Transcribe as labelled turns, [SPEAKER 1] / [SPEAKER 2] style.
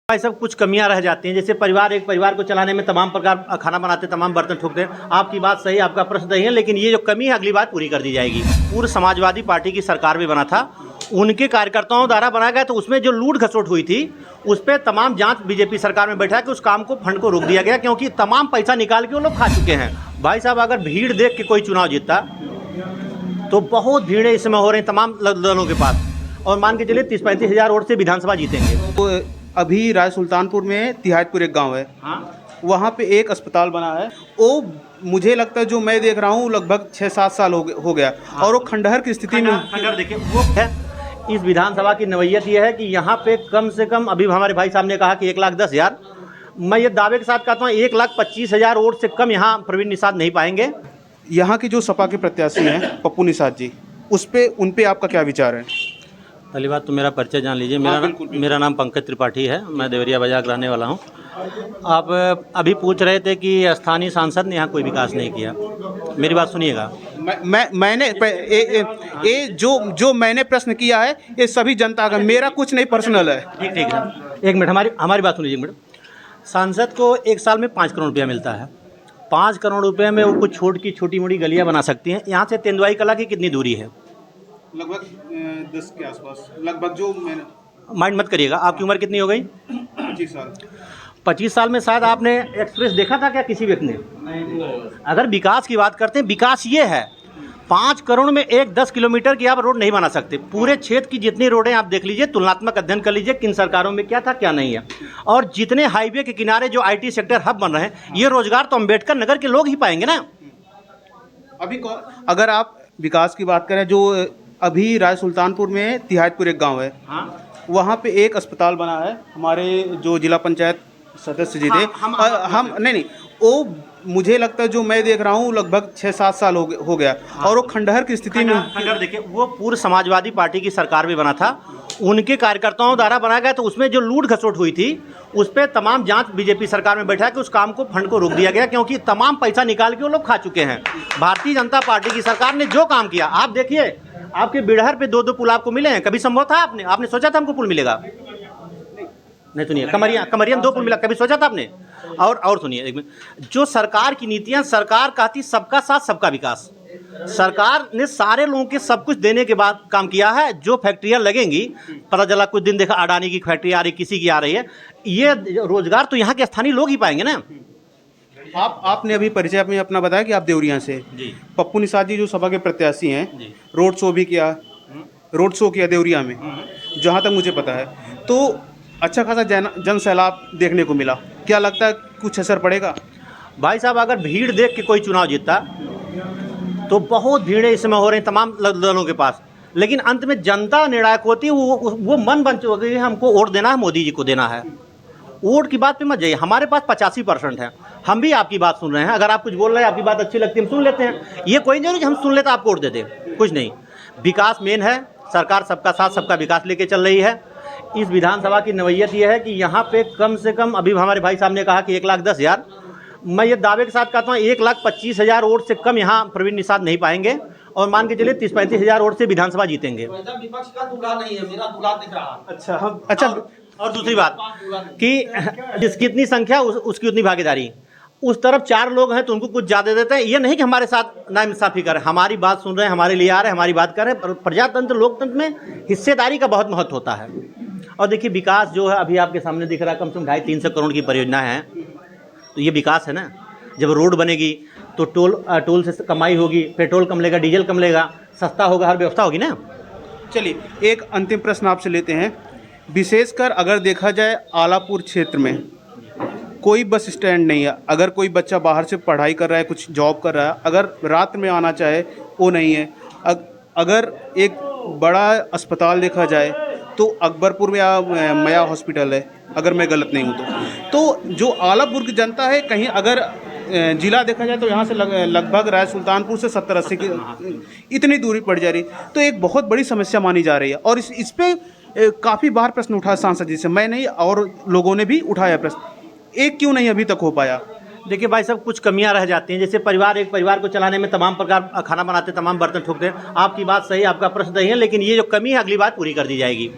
[SPEAKER 1] भाई सब कुछ कमियां रह जाती हैं। जैसे एक परिवार को चलाने में तमाम प्रकार खाना बनाते, तमाम बर्तन ठोकते हैं। आपकी बात सही, आपका प्रश्न सही है, लेकिन ये जो कमी है अगली बार पूरी कर दी जाएगी। पूर्व समाजवादी पार्टी की सरकार भी बना था, उनके कार्यकर्ताओं द्वारा बनाया गया, तो उसमें जो लूट घसोट हुई थी उस पर तमाम जांच बीजेपी सरकार में बैठा के उस काम को, फंड को रोक दिया गया, क्योंकि तमाम पैसा निकाल के वो लोग खा चुके हैं। भाई साहब, अगर भीड़ देख के कोई चुनाव जीतता तो बहुत भीड़ें इस समय हो रही तमाम दलों के पास, और मान के चलिए 30-35 हज़ार वोट से विधानसभा जीतेंगे।
[SPEAKER 2] तो अभी राय सुल्तानपुर में तिहायतपुर एक गांव है, वहाँ पे एक अस्पताल बना है। वो मुझे लगता है, जो मैं देख रहा हूँ, लगभग 6-7 साल हो गया, और वो खंडहर की स्थिति में।
[SPEAKER 1] खंडहर देखिए वो है। इस विधानसभा की नवैयत ये है कि यहाँ पे कम से कम, अभी हमारे भाई साहब ने कहा कि 1,10,000, मैं ये दावे के साथ कहता हूँ 1,25,000 वोट से कम यहाँ प्रवीण निषाद नहीं पाएंगे।
[SPEAKER 2] यहाँ की जो सपा के प्रत्याशी हैं पप्पू निषाद जी, उन पे आपका क्या विचार है?
[SPEAKER 1] पहली बात तो मेरा परिचय जान लीजिए। मेरा नाम पंकज त्रिपाठी है, मैं देवरिया बाजार का रहने वाला हूँ। आप अभी पूछ रहे थे कि स्थानीय सांसद ने यहाँ कोई विकास नहीं किया। मेरी बात सुनिएगा।
[SPEAKER 2] मैंने जो मैंने प्रश्न किया है ये सभी जनता का, मेरा कुछ नहीं पर्सनल है।
[SPEAKER 1] ठीक है, एक मिनट हमारी बात सुनिए मैडम। सांसद को एक साल में 5 करोड़ रुपया मिलता है। 5 करोड़ रुपये में वो कुछ छोटी मोटी गलियाँ बना सकती हैं। यहाँ से तेंदुआई कला की कितनी दूरी है?
[SPEAKER 2] लगभग 10 के आसपास, लगभग। जो मैंने
[SPEAKER 1] माइंड मत करिएगा। आपकी उम्र कितनी हो गई?
[SPEAKER 2] 25 साल।
[SPEAKER 1] 25 साल में शायद आपने एक्सप्रेस देखा था क्या किसी व्यक्ति ने? अगर विकास की बात करते हैं, विकास ये है, 5 करोड़ में 10 किलोमीटर की आप रोड नहीं बना सकते। पूरे क्षेत्र की जितनी रोडें आप देख लीजिए, तुलनात्मक अध्ययन कर लीजिए, किन सरकारों में क्या था क्या नहीं है। और जितने हाईवे के किनारे जो IT सेक्टर हब बन रहे हैं, ये रोजगार तो अम्बेडकर नगर के लोग ही पाएंगे ना।
[SPEAKER 2] अभी अगर आप विकास की बात करें, जो अभी राय सुल्तानपुर में तिहायतपुर एक गांव है, वहाँ पे एक अस्पताल बना है। हमारे जो जिला पंचायत सदस्य जी थे, हम नहीं, वो मुझे लगता है, जो मैं देख रहा हूँ, लगभग 6-7 साल हो गया, और वो खंडहर की स्थिति में।
[SPEAKER 1] खंडहर देखिए, वो पूर्व समाजवादी पार्टी की सरकार भी बना था, उनके कार्यकर्ताओं द्वारा बनाया गया, तो उसमें जो लूट घसोट हुई थी उस पर तमाम जांच बीजेपी सरकार में बैठा के उस काम को, फंड को रोक दिया गया, क्योंकि तमाम पैसा निकाल के वो लोग खा चुके हैं। भारतीय जनता पार्टी की सरकार ने जो काम किया, आप देखिए, आपके बिड़हर पे 2 पुल आपको मिले हैं। कभी संभव था आपने सोचा था हमको पुल मिलेगा? नहीं। सुनिए, कमरिया 2 पुल मिला, कभी सोचा था आपने? और सुनिए एक मिनट, जो सरकार की नीतियां, सरकार कहती सबका साथ सबका विकास। सरकार ने सारे लोगों के सब कुछ देने के बाद काम किया है। जो फैक्ट्रियां लगेंगी, पता चला कुछ दिन देखा अडानी की फैक्ट्री आ रही, किसी की आ रही है, ये रोजगार तो यहाँ के स्थानीय लोग ही पाएंगे ना।
[SPEAKER 2] आपने अभी परिचय में अपना बताया कि आप देवरिया से जी। पप्पू निषाद जी जो सपा के प्रत्याशी हैं, रोड शो भी किया, देवरिया में, जहाँ तक मुझे पता है। तो अच्छा खासा जन सैलाब देखने को मिला। क्या लगता है कुछ असर पड़ेगा?
[SPEAKER 1] भाई साहब, अगर भीड़ देख के कोई चुनाव जीतता तो बहुत भीड़ें इस समय हो रही तमाम दलों के पास, लेकिन अंत में जनता निर्णायक होती है। वो मन बन चुकी है, हमको वोट देना है, मोदी जी को देना है। वोट की बात पे मत जाइए। हमारे पास 85% है, हम भी आपकी बात सुन रहे हैं। अगर आप कुछ बोल रहे हैं, आपकी बात अच्छी लगती है, हम सुन लेते हैं। ये कोई नहीं कि हम सुन लेते आपको वोट देते, कुछ नहीं। विकास मेन है। सरकार सबका साथ सबका विकास लेके चल रही है। इस विधानसभा की नवैयत ये है कि यहाँ पे कम से कम, अभी हमारे भाई साहब ने कहा कि 1,10,000, मैं ये दावे के साथ कहता हूँ 1,25,000 वोट से कम यहाँ प्रवीण निषाद नहीं पाएंगे, और मान के चलिए 30-35 हज़ार वोट से विधानसभा जीतेंगे।
[SPEAKER 3] विपक्ष का दूल्हा नहीं है, मेरा दूल्हा दिख रहा है।
[SPEAKER 2] अच्छा।
[SPEAKER 1] और दूसरी बात कि जिसकी इतनी संख्या उसकी उतनी भागीदारी। उस तरफ 4 लोग हैं तो उनको कुछ ज़्यादा देते हैं। ये नहीं कि हमारे साथ नाइंसाफ़ी कर रहे हैं, हमारी बात सुन रहे हैं, हमारे लिए आ रहे हैं, हमारी बात कर रहे हैं। प्रजातंत्र, लोकतंत्र में हिस्सेदारी का बहुत महत्व होता है। और देखिए, विकास जो है अभी आपके सामने दिख रहा है, कम से कम 250-300 करोड़ की परियोजना है, तो ये विकास है ना। जब रोड बनेगी तो टोल से कमाई होगी, पेट्रोल कम लेगा, डीजल कम लेगा, सस्ता होगा, हर व्यवस्था होगी ना।
[SPEAKER 2] चलिए, एक अंतिम प्रश्न आपसे लेते हैं। विशेषकर अगर देखा जाए आलापुर क्षेत्र में कोई बस स्टैंड नहीं है। अगर कोई बच्चा बाहर से पढ़ाई कर रहा है, कुछ जॉब कर रहा है, अगर रात में आना चाहे वो नहीं है। अगर एक बड़ा अस्पताल देखा जाए तो अकबरपुर में मया हॉस्पिटल है, अगर मैं गलत नहीं हूँ तो जो आलापुर की जनता है, कहीं अगर जिला देखा जाए तो यहाँ से लगभग राय सुल्तानपुर से 70-80 की इतनी दूरी पड़ जा रही, तो एक बहुत बड़ी समस्या मानी जा रही है। और इस पे काफ़ी बार प्रश्न उठा सांसद जी से, मैं नहीं और लोगों ने भी उठाया प्रश्न, एक क्यों नहीं अभी तक हो पाया?
[SPEAKER 1] देखिए भाई साहब, कुछ कमियां रह जाती हैं। जैसे एक परिवार को चलाने में तमाम प्रकार खाना बनाते, तमाम बर्तन ठोकते हैं। आपकी बात सही, आपका प्रश्न सही है, लेकिन ये जो कमी है अगली बार पूरी कर दी जाएगी।